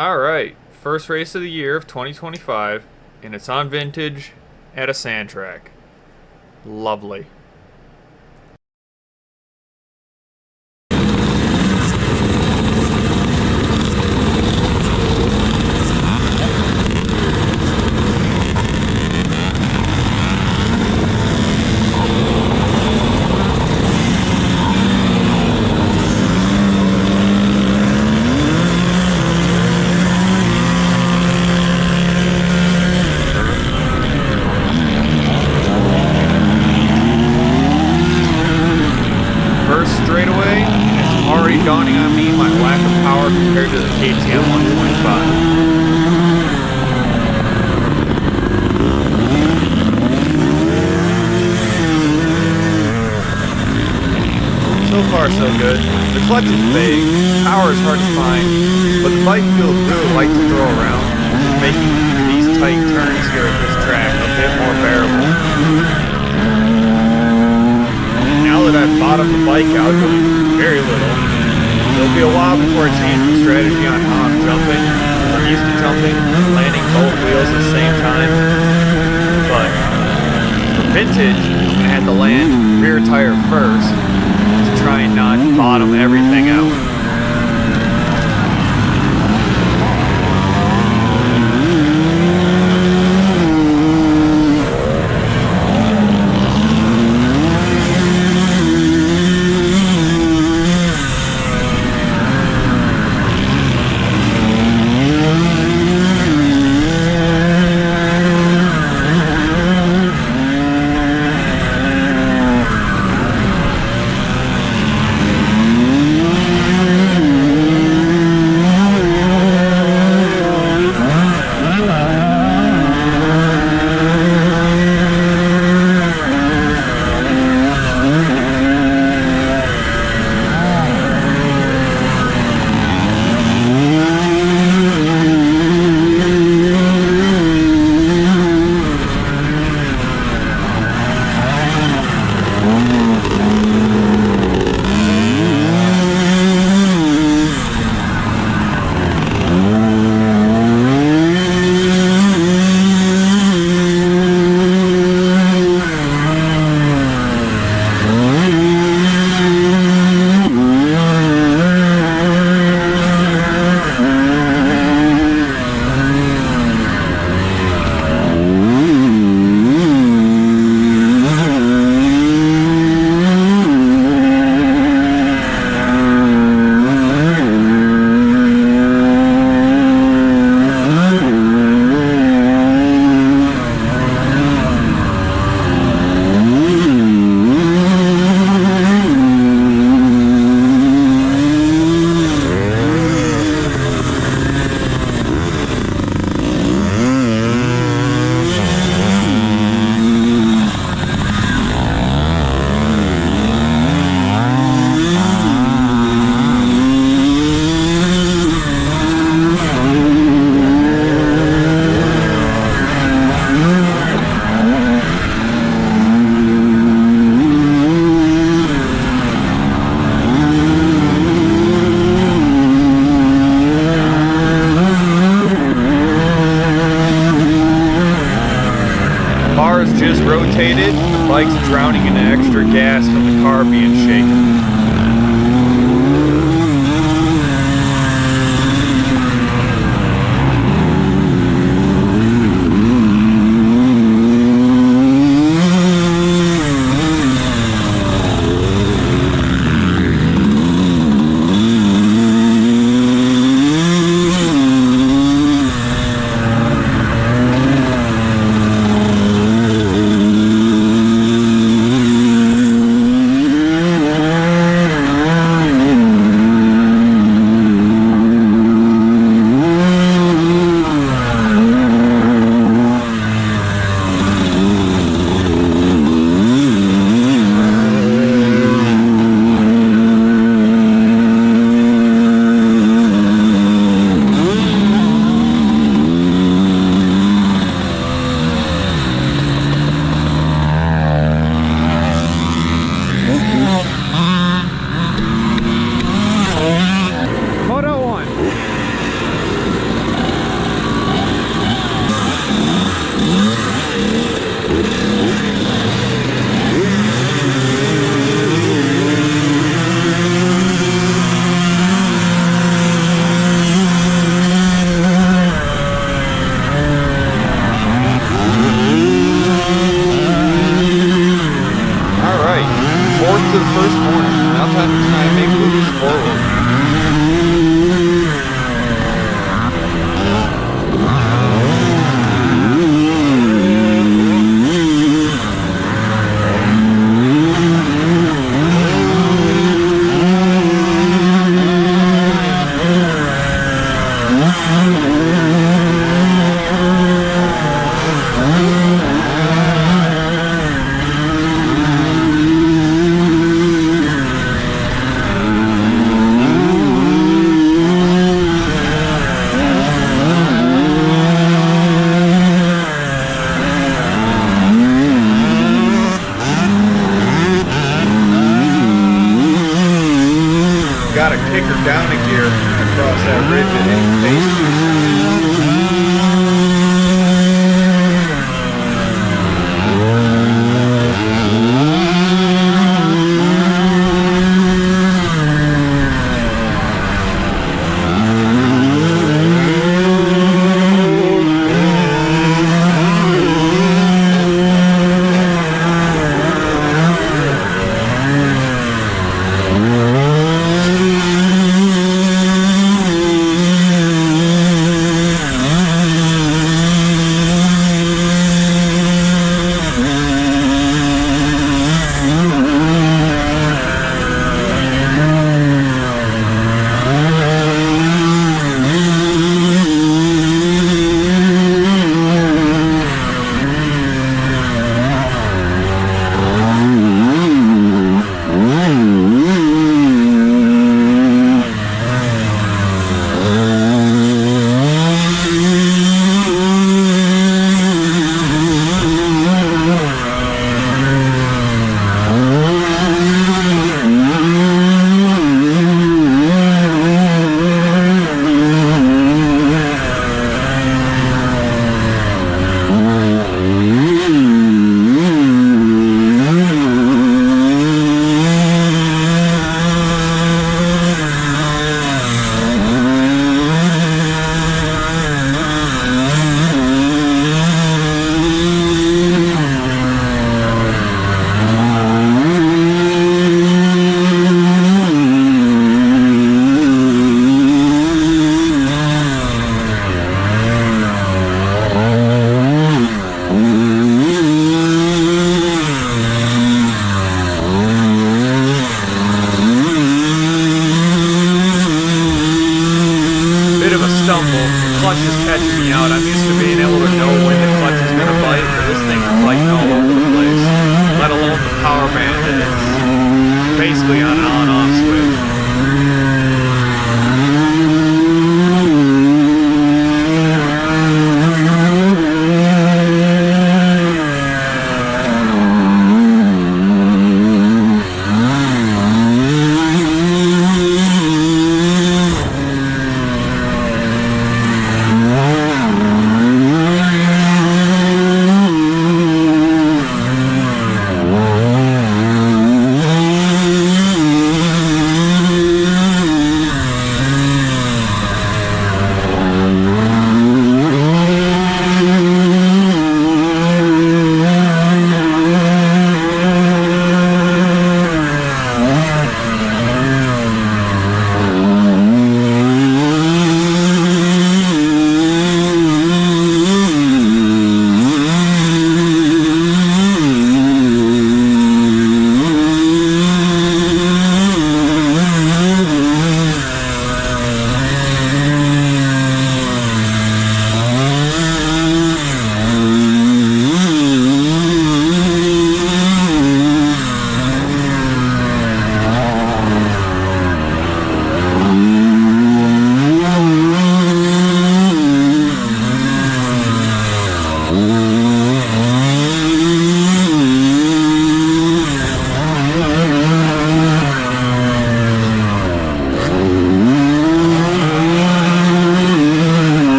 Alright, first race of the year of 2025, and it's on vintage at a sand track. Lovely. Straightaway, it's already dawning on me my lack of power compared to the KTM 125. So far so good. The clutch is vague, power is hard to find, but the bike feels really light to throw around, making these tight turns here at this track a bit more bearable. Now that I've bottomed the bike out doing very little, it'll be a while before I change the strategy on how I'm jumping, because I'm used to jumping and landing both wheels at the same time. But for vintage, I'm going to have to land rear tire first to try and not bottom everything out. Just rotated, the bike's drowning in extra gas from the car being shaken. kick her down a gear across that ridge at any pace. Clutch is catching me out. I'm used to being able to know when the clutch is going to bite, but this thing's biting all over the place. Let alone the power band that is basically on an on-off switch.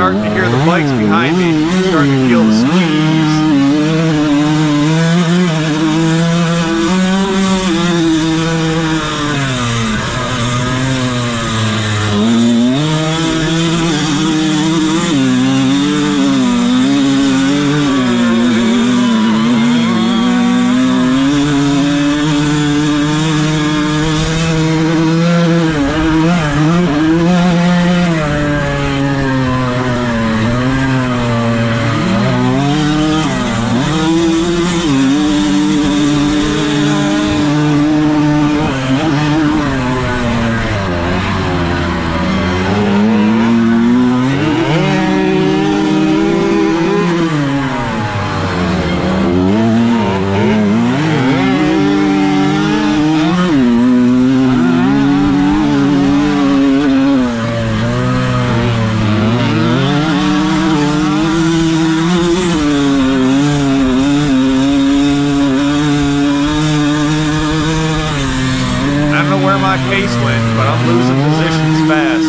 starting to hear the bikes behind me, starting to feel the squeeze. My pace went, but I'm losing positions fast.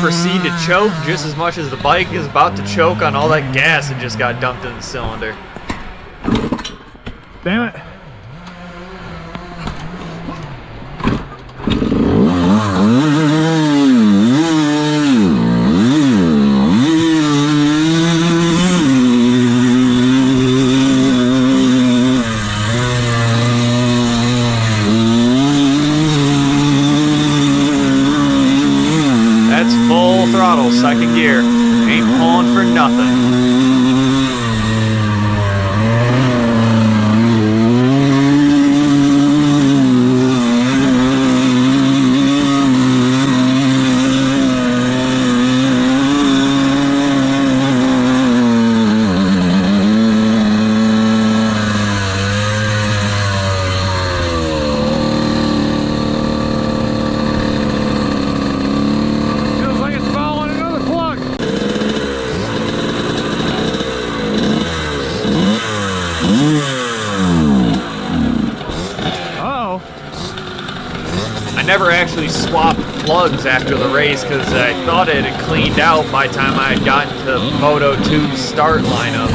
Proceed to choke just as much as the bike is about to choke on all that gas that just got dumped in the cylinder. Damn it. Full throttle, second gear. Ain't pulling for nothing. I never actually swapped plugs after the race because I thought it had cleaned out by the time I had gotten to Moto 2's start lineup.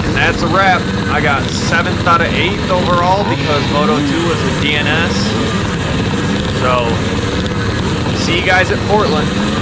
And that's a wrap. I got 7th out of 8th overall because Moto 2 was a DNS. So, See you guys at Portland.